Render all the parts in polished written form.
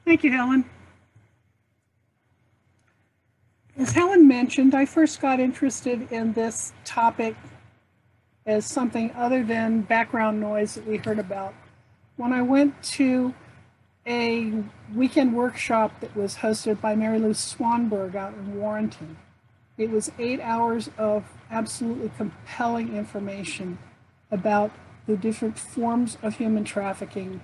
Thank you, Helen. As Helen mentioned, I first got interested in this topic as something other than background noise that we heard about when I went to a weekend workshop that was hosted by Mary Lou Swanberg out in Warrenton. It was 8 hours of absolutely compelling information about the different forms of human trafficking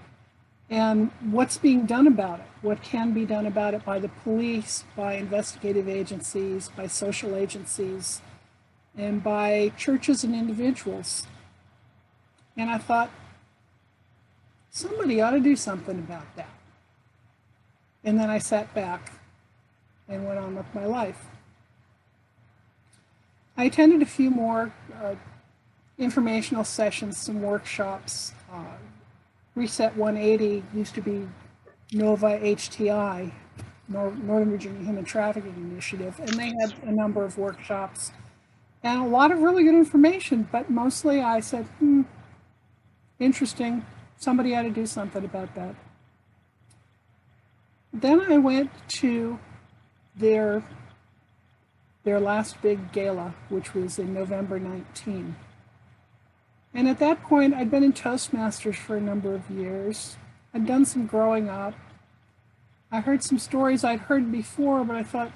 and what's being done about it, what can be done about it by the police, by investigative agencies, by social agencies, and by churches and individuals. And I thought, somebody ought to do something about that. And then I sat back and went on with my life. I attended a few more informational sessions, some workshops. Reset 180 used to be Nova HTI, Northern Virginia Human Trafficking Initiative, and they had a number of workshops and a lot of really good information, but mostly I said, interesting, somebody ought to do something about that. Then I went to their last big gala, which was in November 19. And at that point, I'd been in Toastmasters for a number of years. I'd done some growing up. I heard some stories I'd heard before, but I thought,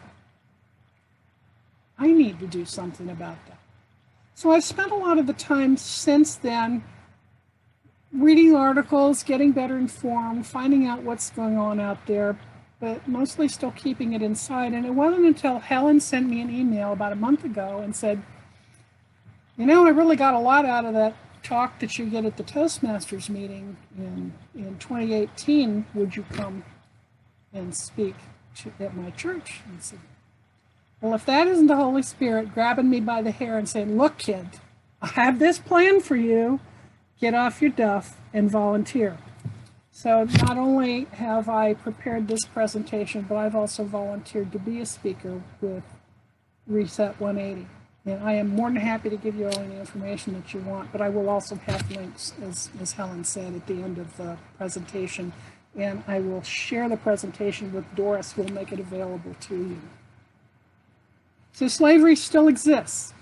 I need to do something about that. So I've spent a lot of the time since then reading articles, getting better informed, finding out what's going on out there, but mostly still keeping it inside. And it wasn't until Helen sent me an email about a month ago and said, I really got a lot out of that talk that you get at the Toastmasters meeting in 2018. Would you come and speak at my church? And I said, well, if that isn't the Holy Spirit grabbing me by the hair and saying, look, kid, I have this plan for you. Get off your duff and volunteer. So not only have I prepared this presentation, but I've also volunteered to be a speaker with Reset 180. And I am more than happy to give you all any information that you want, but I will also have links, as Helen said, at the end of the presentation. And I will share the presentation with Doris, who will make it available to you. So slavery still exists.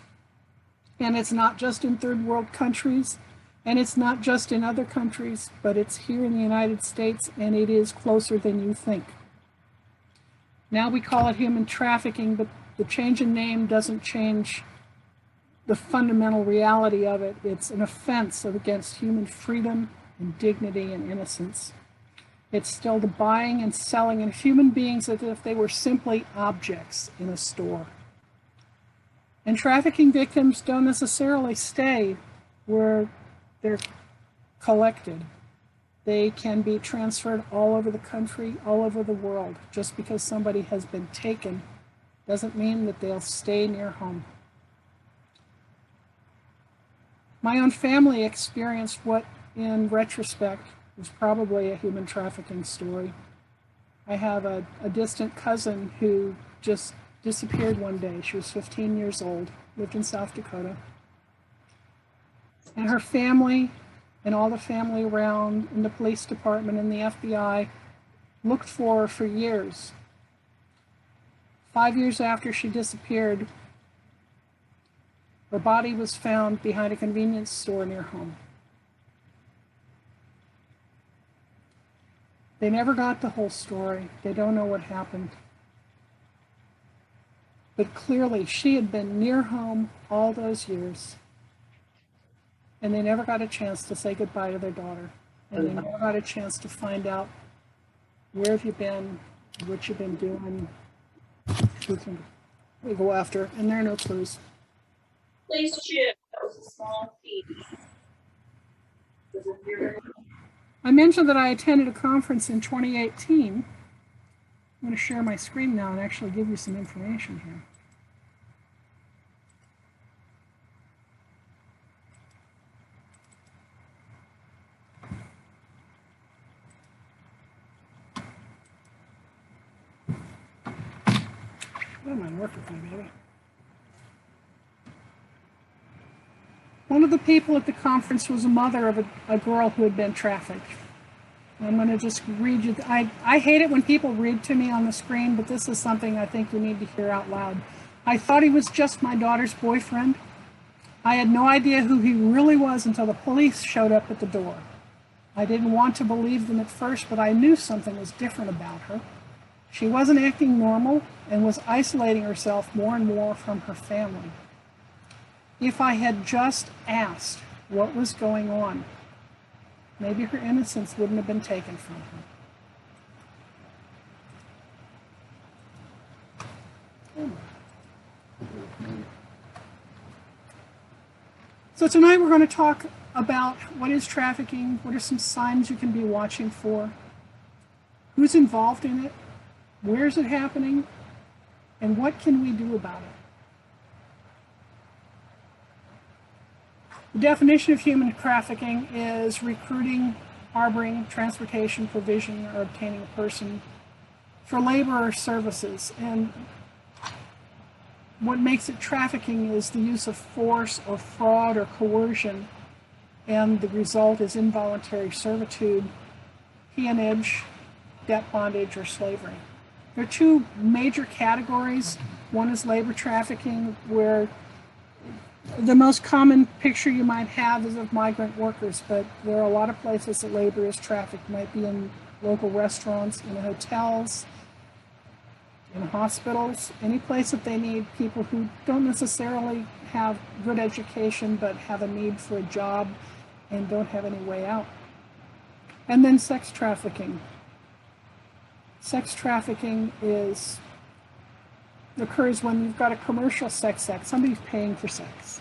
And it's not just in third world countries, and it's not just in other countries, but it's here in the United States, and it is closer than you think. Now we call it human trafficking, but the change in name doesn't change the fundamental reality of it. It's an offense against human freedom and dignity and innocence. It's still the buying and selling of human beings as if they were simply objects in a store. And trafficking victims don't necessarily stay where they're collected. They can be transferred all over the country, all over the world. Just because somebody has been taken doesn't mean that they'll stay near home. My own family experienced what, in retrospect, was probably a human trafficking story. I have a distant cousin who just disappeared one day. She was 15 years old, lived in South Dakota. And her family and all the family around, and the police department and the FBI looked for her for years. 5 years after she disappeared, her body was found behind a convenience store near home. They never got the whole story. They don't know what happened. But clearly, she had been near home all those years, and they never got a chance to say goodbye to their daughter. And they never got a chance to find out, where have you been, what you've been doing, who can we go after, and there are no clues. Please choose a small piece. I mentioned that I attended a conference in 2018. I'm going to share my screen now and actually give you some information here. That might work with me, baby. One of the people at the conference was a mother of a girl who had been trafficked. I'm going to just read you. I hate it when people read to me on the screen, but this is something I think you need to hear out loud. I thought he was just my daughter's boyfriend. I had no idea who he really was until the police showed up at the door. I didn't want to believe them at first, but I knew something was different about her. She wasn't acting normal and was isolating herself more and more from her family. If I had just asked what was going on, maybe her innocence wouldn't have been taken from her. So tonight we're going to talk about what is trafficking, what are some signs you can be watching for, who's involved in it, where is it happening, and what can we do about it. The definition of human trafficking is recruiting, harboring, transportation, provision, or obtaining a person for labor or services. And what makes it trafficking is the use of force or fraud or coercion, and the result is involuntary servitude, peonage, debt bondage, or slavery. There are two major categories. One is labor trafficking, where the most common picture you might have is of migrant workers, but there are a lot of places that labor is trafficked. It might be in local restaurants, in hotels, in hospitals, any place that they need people who don't necessarily have good education but have a need for a job and don't have any way out. And then sex trafficking. Sex trafficking occurs when you've got a commercial sex act. Somebody's paying for sex,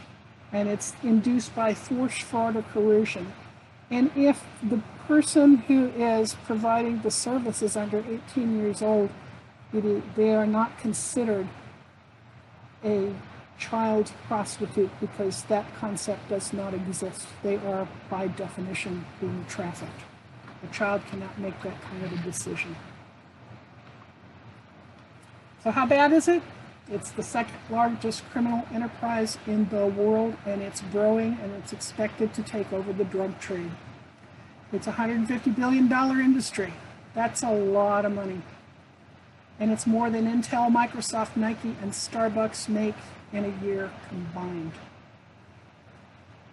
and it's induced by force, fraud, or coercion. And if the person who is providing the service is under 18 years old, they are not considered a child prostitute because that concept does not exist. They are, by definition, being trafficked. A child cannot make that kind of a decision. So how bad is it? It's the second largest criminal enterprise in the world, and it's growing, and it's expected to take over the drug trade. It's a $150 billion industry. That's a lot of money. And it's more than Intel, Microsoft, Nike, and Starbucks make in a year combined.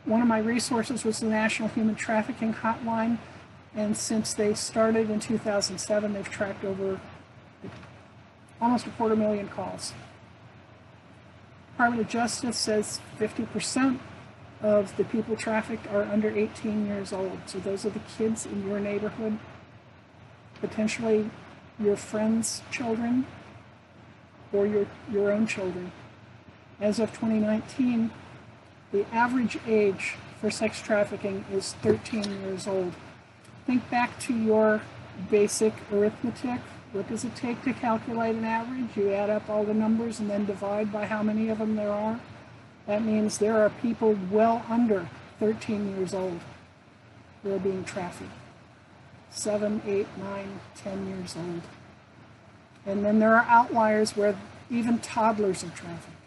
One of my resources was the National Human Trafficking Hotline, and since they started in 2007, they've tracked over almost 250,000 calls. Department of Justice says 50% of the people trafficked are under 18 years old. So those are the kids in your neighborhood, potentially your friends' children, or your own children. As of 2019, the average age for sex trafficking is 13 years old. Think back to your basic arithmetic. What does it take to calculate an average? You add up all the numbers and then divide by how many of them there are. That means there are people well under 13 years old who are being trafficked. 7, 8, 9, 10 years old. And then there are outliers where even toddlers are trafficked.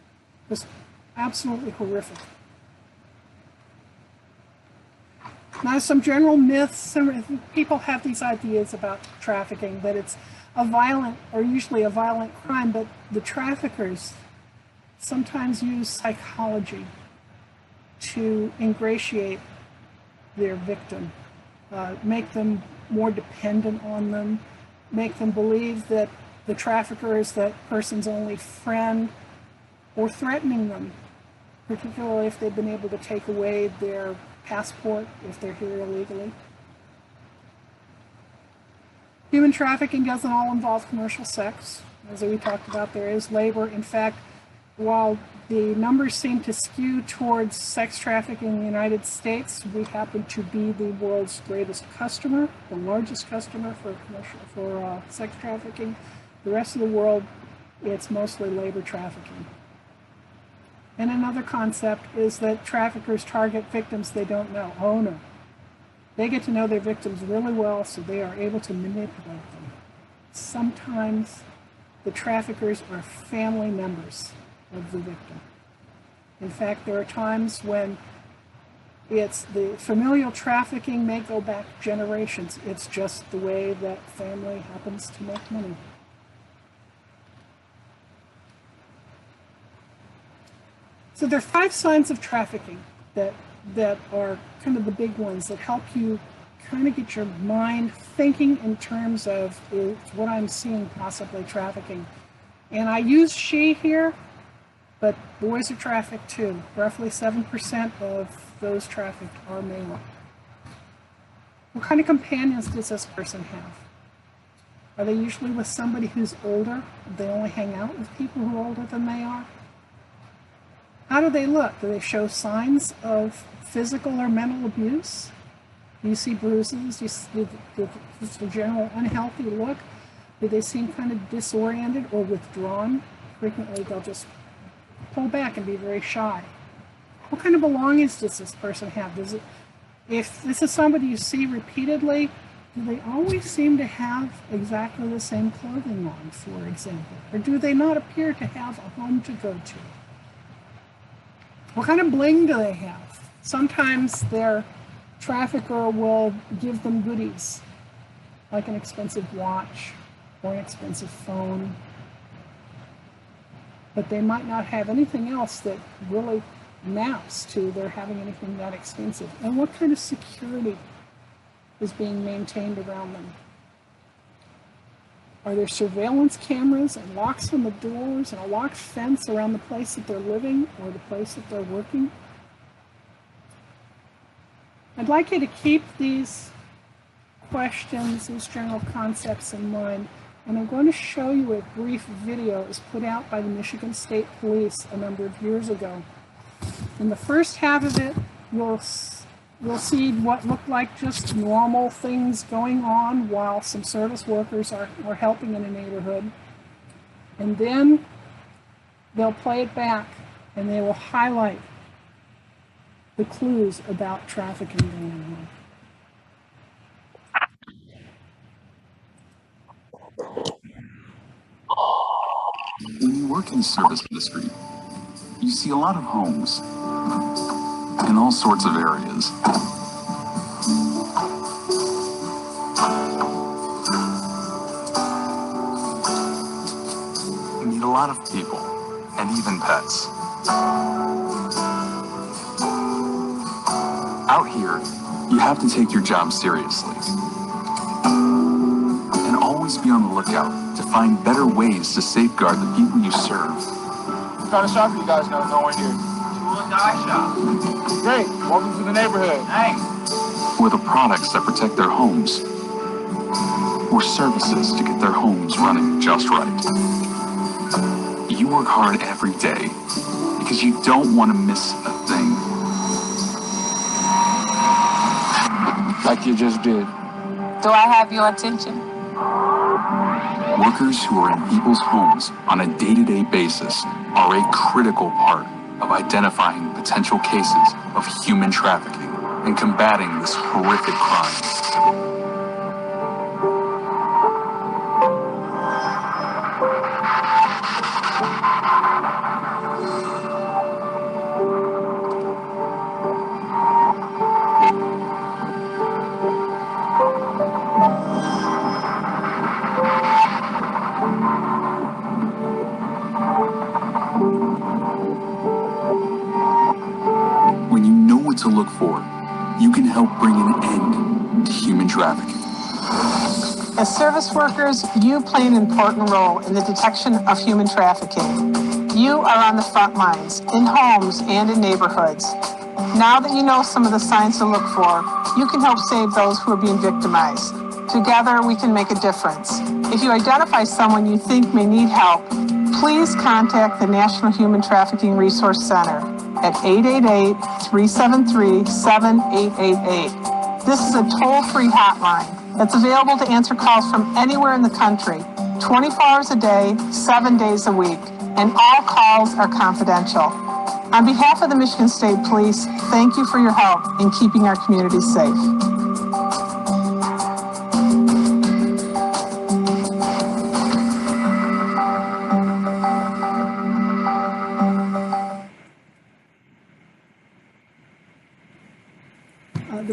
Just absolutely horrific. Now, some general myths. People have these ideas about trafficking, that it's a violent, or usually a violent crime, but the traffickers sometimes use psychology to ingratiate their victim, make them more dependent on them, make them believe that the trafficker is that person's only friend, or threatening them, particularly if they've been able to take away their passport if they're here illegally. Human trafficking doesn't all involve commercial sex. As we talked about, there is labor. In fact, while the numbers seem to skew towards sex trafficking in the United States, we happen to be the world's greatest customer, the largest customer for sex trafficking. The rest of the world, it's mostly labor trafficking. And another concept is that traffickers target victims they don't know. Oh no. They get to know their victims really well, so they are able to manipulate them. Sometimes the traffickers are family members of the victim. In fact, there are times when It's the familial trafficking may go back generations. It's just the way that family happens to make money. So there are 5 signs of trafficking that are kind of the big ones that help you kind of get your mind thinking in terms of what I'm seeing possibly trafficking. And I use she here, but boys are trafficked too. Roughly 7% of those trafficked are male. What kind of companions does this person have? Are they usually with somebody who's older? Do they only hang out with people who are older than they are? How do they look? Do they show signs of physical or mental abuse? Do you see bruises? Do you see the general unhealthy look? Do they seem kind of disoriented or withdrawn? Frequently, they'll just pull back and be very shy. What kind of belongings does this person have? If this is somebody you see repeatedly, do they always seem to have exactly the same clothing on, for example? Or do they not appear to have a home to go to? What kind of bling do they have? Sometimes their trafficker will give them goodies, like an expensive watch or an expensive phone. But they might not have anything else that really maps to their having anything that expensive. And what kind of security is being maintained around them? Are there surveillance cameras and locks on the doors and a locked fence around the place that they're living or the place that they're working? I'd like you to keep these questions, these general concepts in mind. And I'm going to show you a brief video that was put out by the Michigan State Police a number of years ago. In the first half of it, you'll see what looked like just normal things going on while some service workers are helping in a neighborhood. And then they'll play it back and they will highlight the clues about trafficking going on. When you work in the service industry, you see a lot of homes in all sorts of areas. You meet a lot of people and even pets. Out here, you have to take your job seriously and always be on the lookout to find better ways to safeguard the people you serve. What kind of shop you guys know going here? Tool and die shop. Great. Welcome to the neighborhood. Thanks. Or the products that protect their homes, or services to get their homes running just right. You work hard every day because you don't want to miss a thing. Like you just did. Do I have your attention? Workers who are in people's homes on a day-to-day basis are a critical part of identifying potential cases of human trafficking and combating this horrific crime. When you know what to look for, you can help bring an end to human trafficking. As service workers, you play an important role in the detection of human trafficking. You are on the front lines, in homes and in neighborhoods. Now that you know some of the signs to look for, you can help save those who are being victimized. Together, we can make a difference. If you identify someone you think may need help, please contact the National Human Trafficking Resource Center at 888-373-7888. This is a toll-free hotline that's available to answer calls from anywhere in the country, 24 hours a day, 7 days a week, and all calls are confidential. On behalf of the Michigan State Police, thank you for your help in keeping our communities safe.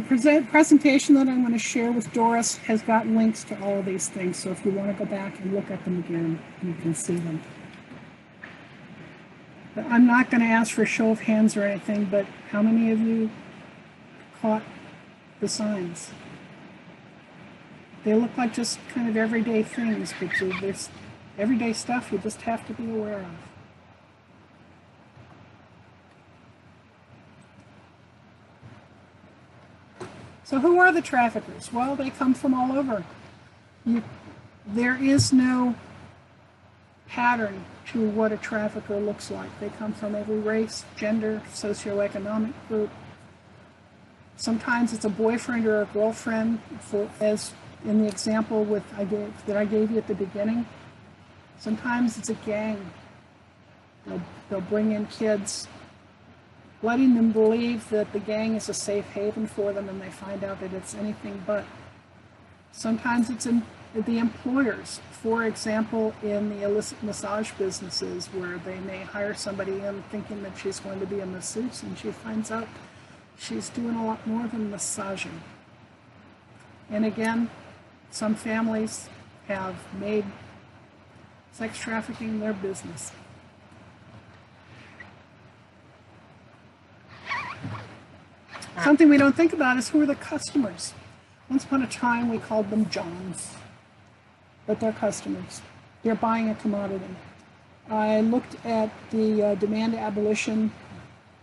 presentation that I'm going to share with Doris has got links to all of these things, so if you want to go back and look at them again, you can see them. But I'm not going to ask for a show of hands or anything, but how many of you caught the signs? They look like just kind of everyday things, but there's everyday stuff you just have to be aware of. So who are the traffickers? Well, they come from all over. There is no pattern to what a trafficker looks like. They come from every race, gender, socioeconomic group. Sometimes it's a boyfriend or a girlfriend, as in the example that I gave you at the beginning. Sometimes it's a gang. They'll bring in kids, letting them believe that the gang is a safe haven for them, and they find out that it's anything but. Sometimes it's in the employers. For example, in the illicit massage businesses, where they may hire somebody in thinking that she's going to be a masseuse, and she finds out she's doing a lot more than massaging. And again, some families have made sex trafficking their business. Something we don't think about is who are the customers. Once upon a time, we called them Johns, but they're customers. They're buying a commodity. I looked at the demand abolition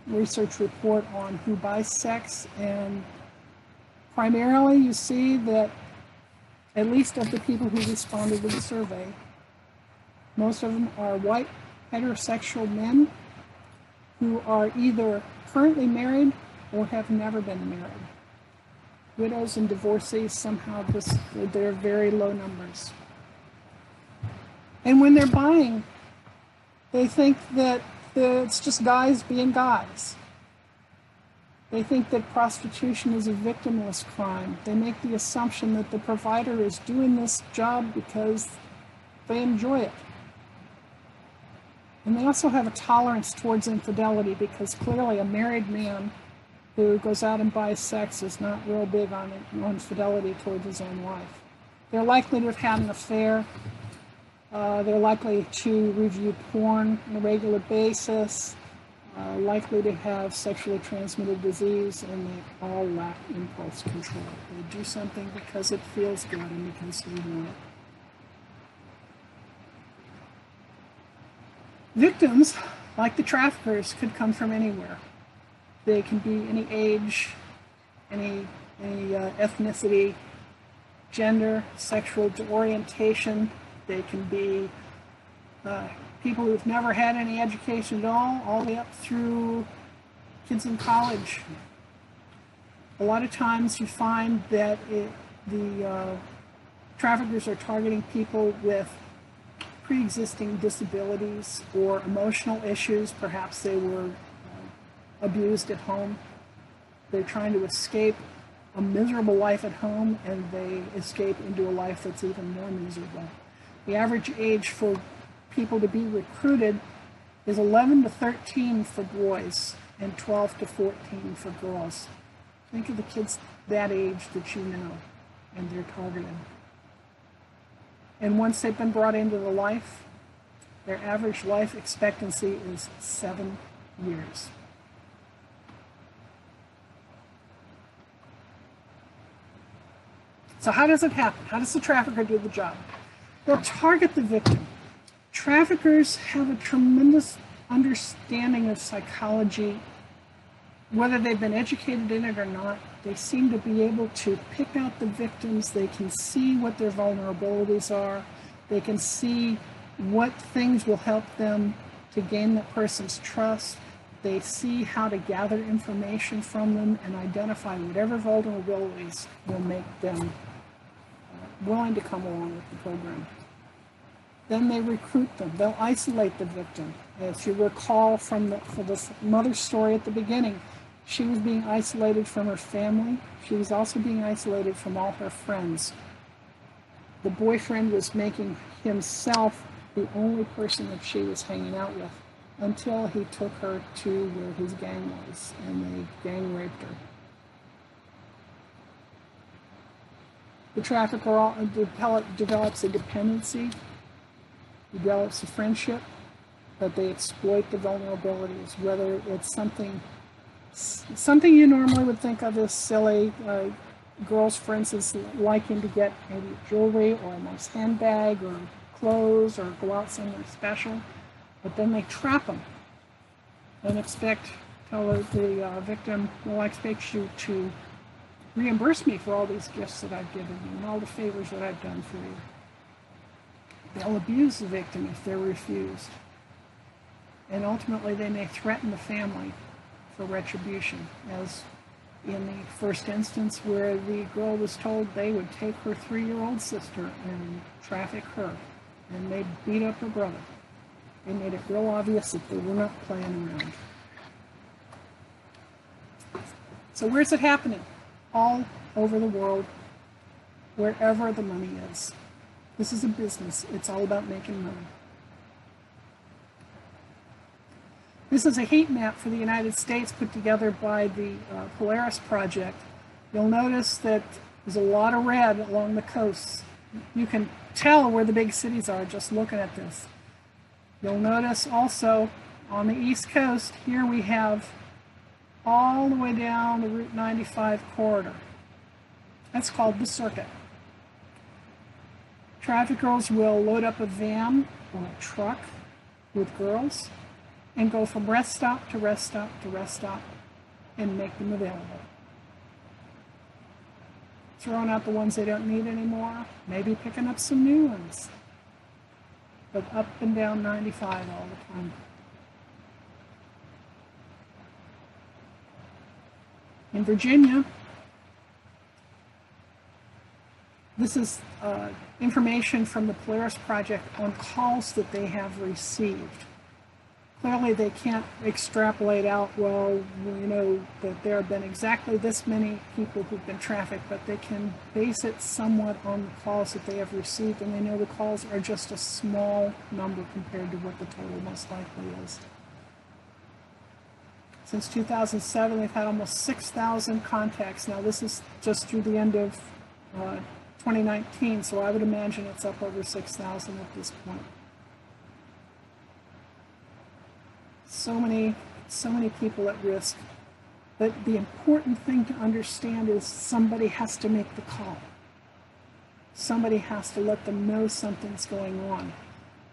research report on who buys sex, and primarily you see that, at least of the people who responded to the survey, most of them are white heterosexual men who are either currently married or have never been married. Widows and divorcees, somehow they're very low numbers. And when they're buying, they think that it's just guys being guys. They think that prostitution is a victimless crime. They make the assumption that the provider is doing this job because they enjoy it. And they also have a tolerance towards infidelity, because clearly a married man who goes out and buys sex is not real big on fidelity towards his own wife. They're likely to have had an affair. They're likely to review porn on a regular basis, likely to have sexually transmitted disease, and they all lack impulse control. They do something because it feels good and because they want it. Victims, like the traffickers, could come from anywhere. They can be any age, any ethnicity, gender, sexual orientation. They can be people who've never had any education at all the way up through kids in college. A lot of times you find that the traffickers are targeting people with pre-existing disabilities or emotional issues. Perhaps they were abused at home. They're trying to escape a miserable life at home, and they escape into a life that's even more miserable. The average age for people to be recruited is 11 to 13 for boys and 12 to 14 for girls. Think of the kids that age that you know, and they're targeted. And once they've been brought into the life, their average life expectancy is 7 years. So how does it happen? How does the trafficker do the job? They'll target the victim. Traffickers have a tremendous understanding of psychology. Whether they've been educated in it or not, they seem to be able to pick out the victims. They can see what their vulnerabilities are. They can see what things will help them to gain that person's trust. They see how to gather information from them and identify whatever vulnerabilities will make them willing to come along with the program. Then they recruit them. They'll isolate the victim. As you recall from the mother's story at the beginning, she was being isolated from her family. She was also being isolated from all her friends. The boyfriend was making himself the only person that she was hanging out with, until he took her to where his gang was, and they gang raped her. The trafficker develops a dependency, develops a friendship, but they exploit the vulnerabilities, whether it's something you normally would think of as silly. Girls, for instance, liking to get maybe jewelry or a nice handbag or clothes or go out somewhere special, but then they trap them and tell the victim, well, I expect you to reimburse me for all these gifts that I've given you and all the favors that I've done for you. They'll abuse the victim if they're refused. And ultimately, they may threaten the family for retribution, as in the first instance where the girl was told they would take her 3-year-old sister and traffic her, and they'd beat up her brother. They made it real obvious that they were not playing around. So where's it happening? All over the world, wherever the money is. This is a business. It's all about making money. This is a heat map for the United States put together by the Polaris Project. You'll notice that there's a lot of red along the coasts. You can tell where the big cities are just looking at this. You'll notice also on the East Coast, here we have all the way down the Route 95 corridor. That's called the circuit. Traffickers will load up a van or a truck with girls and go from rest stop to rest stop to rest stop and make them available. Throwing out the ones they don't need anymore, maybe picking up some new ones, but up and down 95 all the time. In Virginia, this is information from the Polaris Project on calls that they have received. Clearly, they can't extrapolate out, well, we know that there have been exactly this many people who've been trafficked, but they can base it somewhat on the calls that they have received, and they know the calls are just a small number compared to what the total most likely is. Since 2007, they've had almost 6,000 contacts. Now, this is just through the end of 2019, so I would imagine it's up over 6,000 at this point. So many people at risk. But the important thing to understand is somebody has to make the call. Somebody has to let them know something's going on.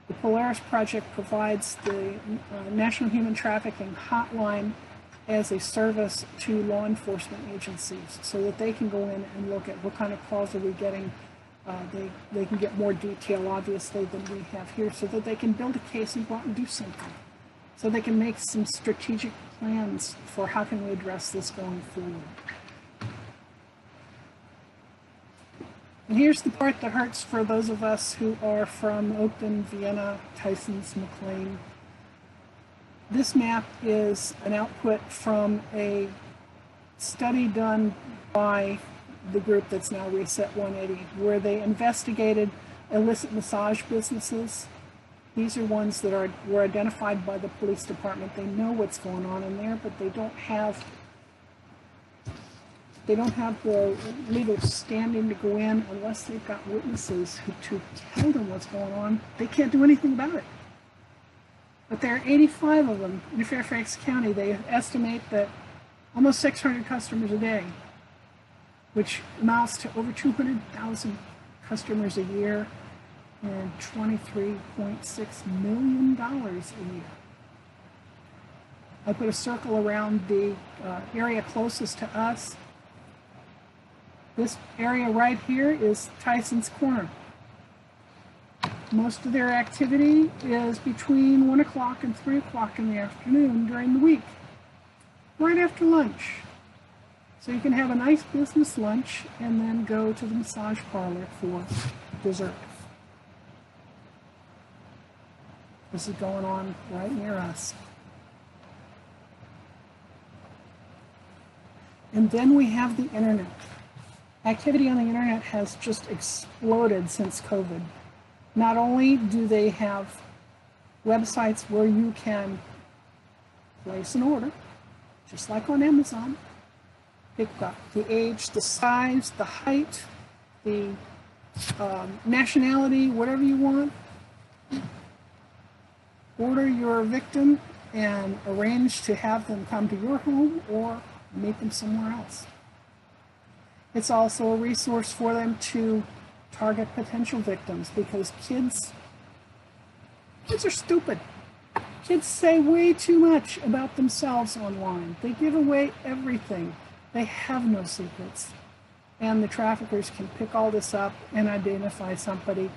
The Polaris Project provides the National Human Trafficking Hotline as a service to law enforcement agencies so that they can go in and look at what kind of calls are we getting. They can get more detail, obviously, than we have here so that they can build a case and go out and do something. So they can make some strategic plans for how can we address this going forward. And here's the part that hurts for those of us who are from Oakland, Vienna, Tysons, McLean. This map is an output from a study done by the group that's now Reset 180, where they investigated illicit massage businesses. These are ones that were identified by the police department. They know what's going on in there, but they don't have the legal standing to go in unless they've got witnesses to tell them what's going on. They can't do anything about it. But there are 85 of them in Fairfax County. They estimate that almost 600 customers a day, which amounts to over 200,000 customers a year and $23.6 million a year. I put a circle around the area closest to us. This area right here is Tyson's Corner. Most of their activity is between 1 o'clock and 3 o'clock in the afternoon during the week, right after lunch. So you can have a nice business lunch and then go to the massage parlor for dessert. This is going on right near us. And then we have the internet. Activity on the internet has just exploded since COVID. Not only do they have websites where you can place an order, just like on Amazon, pick up the age, the size, the height, the nationality, whatever you want. Order your victim and arrange to have them come to your home or meet them somewhere else. It's also a resource for them to target potential victims, because kids are stupid. Kids say way too much about themselves online. They give away everything. They have no secrets. And the traffickers can pick all this up and identify somebody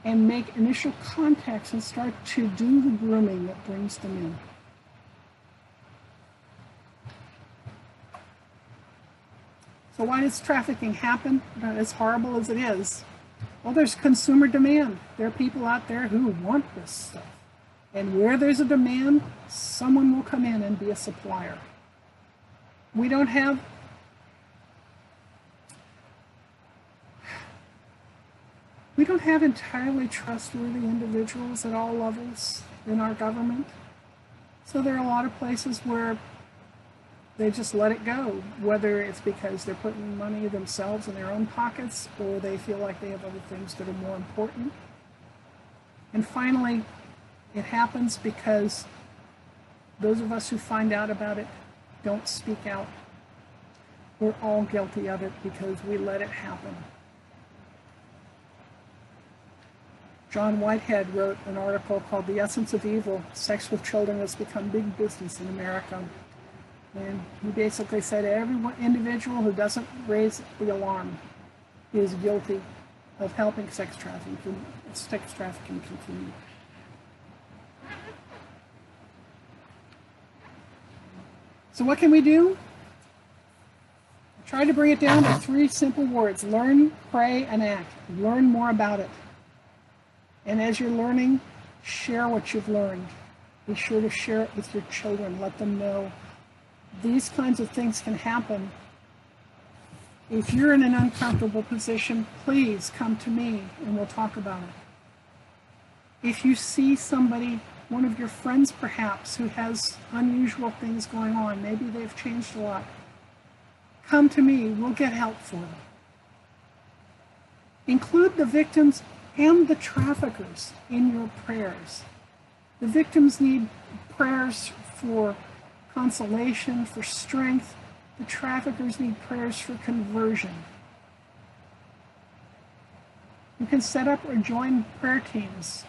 and make initial contacts and start to do the grooming that brings them in. So why does trafficking happen? As horrible as it is. Well, there's consumer demand. There are people out there who want this stuff. And where there's a demand, someone will come in and be a supplier. We don't have entirely trustworthy individuals at all levels in our government. So there are a lot of places where they just let it go, whether it's because they're putting money themselves in their own pockets or they feel like they have other things that are more important. And finally, it happens because those of us who find out about it don't speak out. We're all guilty of it because we let it happen. John Whitehead wrote an article called "The Essence of Evil: Sex with Children Has Become Big Business in America." And he basically said every individual who doesn't raise the alarm is guilty of helping sex trafficking continue. So what can we do? I tried to bring it down to 3 simple words: learn, pray, and act. Learn more about it. And as you're learning, share what you've learned. Be sure to share it with your children. Let them know these kinds of things can happen. If you're in an uncomfortable position, please come to me and we'll talk about it. If you see somebody, one of your friends perhaps, who has unusual things going on, maybe they've changed a lot, come to me, we'll get help for them. Include the victims and the traffickers in your prayers. The victims need prayers for consolation, for strength. The traffickers need prayers for conversion. You can set up or join prayer teams.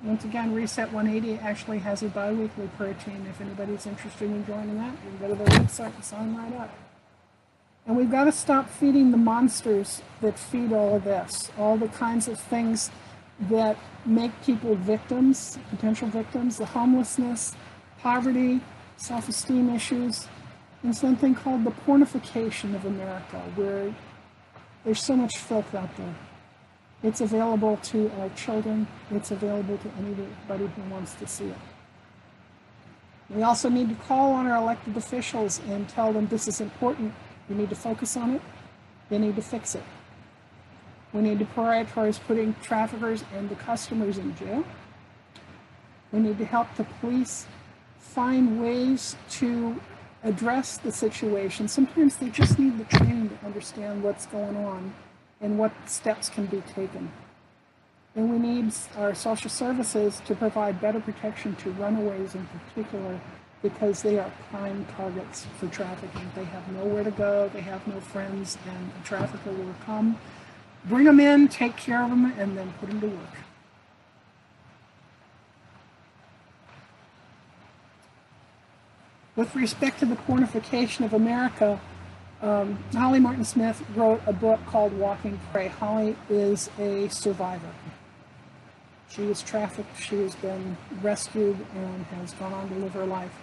Once again, Reset 180 actually has a bi-weekly prayer team. If anybody's interested in joining that, you can go to their website and sign right up. And we've got to stop feeding the monsters that feed all of this, all the kinds of things that make people victims, potential victims, the homelessness, poverty, self-esteem issues, and something called the pornification of America, where there's so much filth out there. It's available to our children. It's available to anybody who wants to see it. We also need to call on our elected officials and tell them this is important. We need to focus on it. They need to fix it. We need to prioritize putting traffickers and the customers in jail. We need to help the police find ways to address the situation. Sometimes they just need the training to understand what's going on and what steps can be taken. And we need our social services to provide better protection to runaways in particular, because they are prime targets for trafficking. They have nowhere to go, they have no friends, and a trafficker will come, bring them in, take care of them, and then put them to work. With respect to the pornification of America, Holly Martin Smith wrote a book called Walking Prey. Holly is a survivor. She was trafficked, she has been rescued, and has gone on to live her life.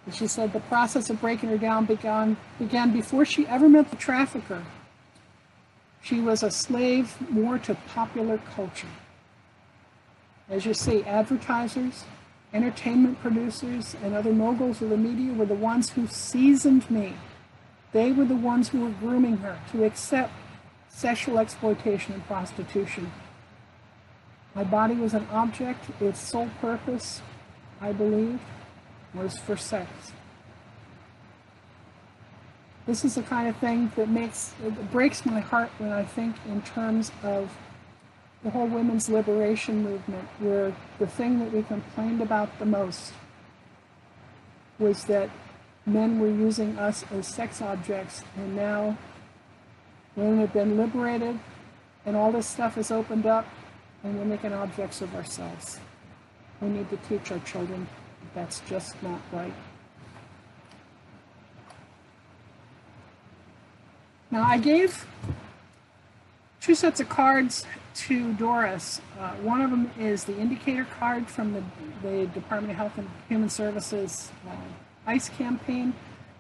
And she said the process of breaking her down began before she ever met the trafficker. She was a slave more to popular culture. As you see, advertisers, entertainment producers, and other moguls of the media were the ones who seasoned me. They were the ones who were grooming her to accept sexual exploitation and prostitution. My body was an object. Its sole purpose, I believed, was for sex. This is the kind of thing that it breaks my heart when I think in terms of the whole women's liberation movement, where the thing that we complained about the most was that men were using us as sex objects, and now women have been liberated and all this stuff is opened up and we're making objects of ourselves. We need to teach our children that's just not right. Now, I gave 2 sets of cards to Doris. One of them is the indicator card from the Department of Health and Human Services ICE campaign,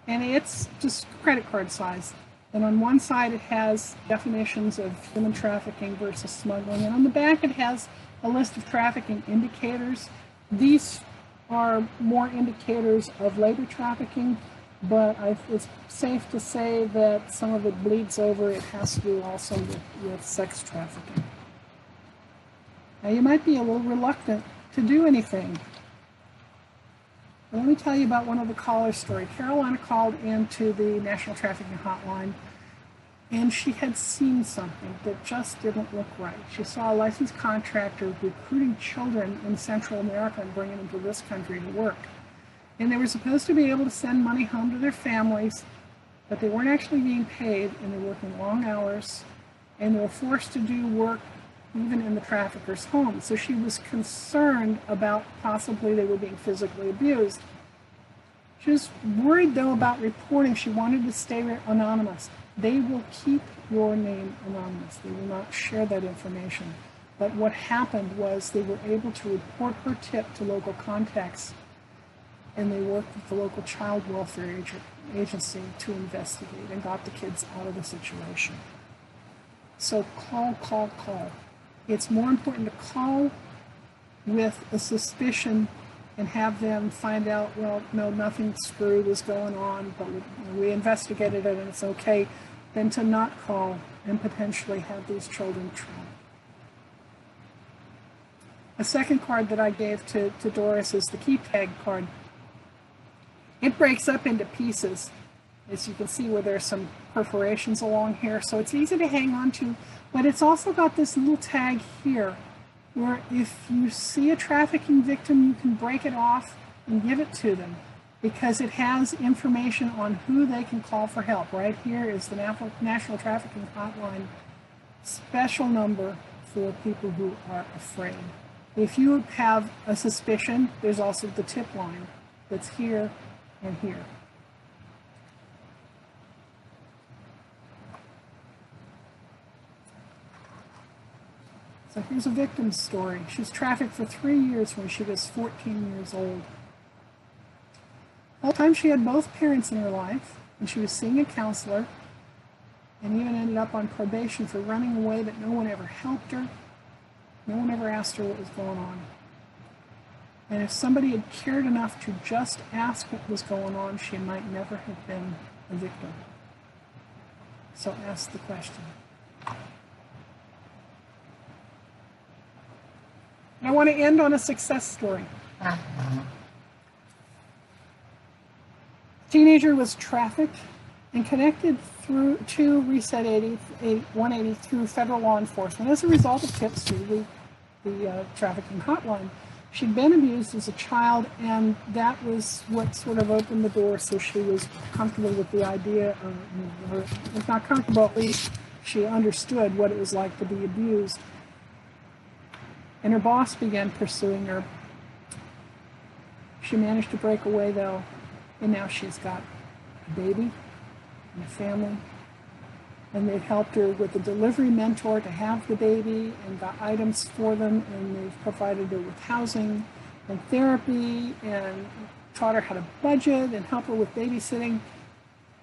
and it's just credit card size. And on one side it has definitions of human trafficking versus smuggling, and on the back it has a list of trafficking indicators. These are more indicators of labor trafficking, but it's safe to say that some of it bleeds over. It has to do also with sex trafficking. Now, you might be a little reluctant to do anything. But let me tell you about one of the callers' story. Carolina called into the National Trafficking Hotline, and she had seen something that just didn't look right. She saw a licensed contractor recruiting children in Central America and bringing them to this country to work. And they were supposed to be able to send money home to their families, but they weren't actually being paid, and they were working long hours, and they were forced to do work even in the traffickers' homes. So she was concerned about possibly they were being physically abused. She was worried, though, about reporting. She wanted to stay anonymous. They will keep your name anonymous. They will not share that information. But what happened was they were able to report her tip to local contacts, and they worked with the local child welfare agency to investigate and got the kids out of the situation. So call. It's more important to call with a suspicion and have them find out, well, no, nothing screwy was going on, but we investigated it and it's okay, than to not call and potentially have these children trapped. A second card that I gave to Doris is the key tag card. It breaks up into pieces, as you can see where there's some perforations along here, so it's easy to hang on to, but it's also got this little tag here where if you see a trafficking victim, you can break it off and give it to them because it has information on who they can call for help. Right here is the National Trafficking Hotline special number for people who are afraid. If you have a suspicion, there's also the tip line that's here and here. So here's a victim's story. She was trafficked for 3 years when she was 14 years old. All the time she had both parents in her life, and she was seeing a counselor, and even ended up on probation for running away, but no one ever helped her. No one ever asked her what was going on. And if somebody had cared enough to just ask what was going on, she might never have been a victim. So ask the question. And I want to end on a success story. A teenager was trafficked and connected through to Reset 180 through federal law enforcement as a result of tips through the trafficking hotline. She'd been abused as a child, and that was what sort of opened the door, so she was comfortable with the idea of, or if not comfortable, at least she understood what it was like to be abused. And her boss began pursuing her. She managed to break away, though, and now she's got a baby and a family. And they've helped her with a delivery mentor to have the baby and got items for them, and they've provided her with housing and therapy and taught her how to budget and help her with babysitting.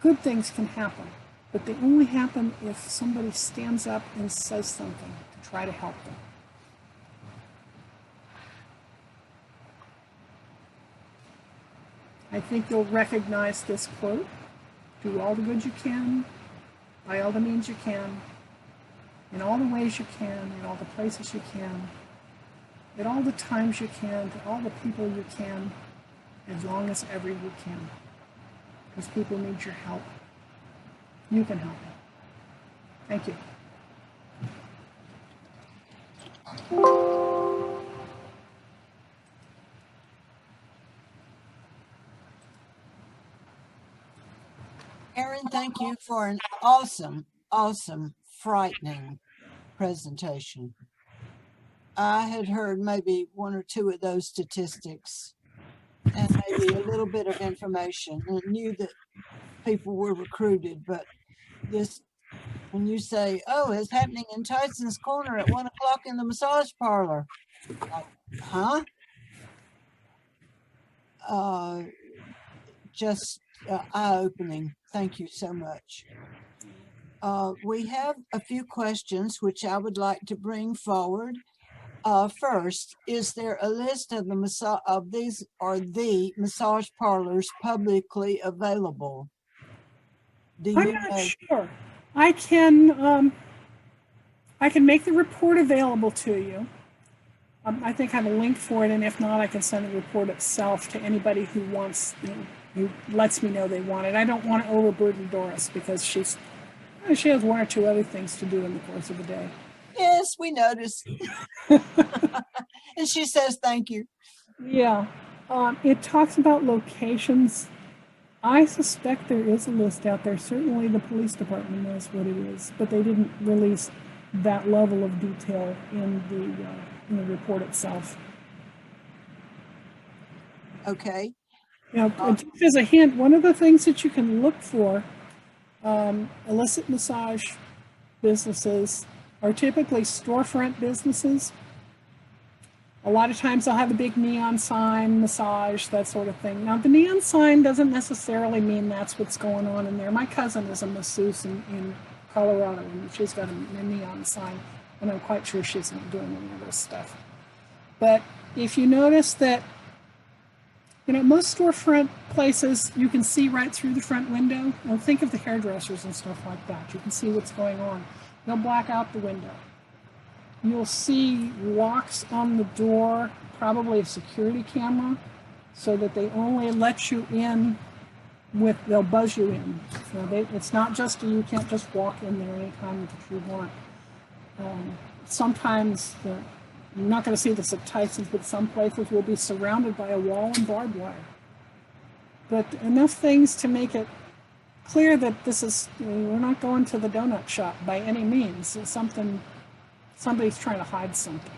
Good things can happen, but they only happen if somebody stands up and says something to try to help them. I think you'll recognize this quote: do all the good you can, by all the means you can, in all the ways you can, in all the places you can, at all the times you can, to all the people you can, as long as ever you can. Because people need your help. you can help me. Thank you. Erin, thank you for an awesome, frightening presentation. I had heard maybe one or two of those statistics and maybe a little bit of information and knew that people were recruited, but this, when you say, oh, it's happening in Tyson's Corner at 1 o'clock in the massage parlor, like, huh? Just eye-opening. Thank you so much. We have a few questions which I would like to bring forward. First, is there a list of the massage parlors publicly available? Do you I'm not know? sure. I can make the report available to you. I think I have a link for it, and if not, I can send the report itself to anybody who wants, who lets me know they want it. I don't want to overburden Doris because she has one or two other things to do in the course of the day. Yes, we noticed. And she says thank you. Yeah. It talks about locations. I suspect there is a list out there. Certainly the police department knows what it is, but they didn't release that level of detail in the report itself. Okay. Just as a hint, one of the things that you can look for, illicit massage businesses are typically storefront businesses. A lot of times they'll have a big neon sign, massage, that sort of thing. Now, the neon sign doesn't necessarily mean that's what's going on in there. My cousin is a masseuse in Colorado, and she's got a neon sign, and I'm quite sure she's not doing any of this stuff. But if you notice that, most storefront places, you can see right through the front window. Now, think of the hairdressers and stuff like that. You can see what's going on. They'll black out the window. You'll see locks on the door, probably a security camera, so that they only let you in they'll buzz you in. It's not just, you can't just walk in there anytime that you want. Sometimes, you're not going to see this at Tyson's, but some places will be surrounded by a wall and barbed wire. But enough things to make it clear that this is, we're not going to the donut shop by any means. It's somebody's trying to hide something.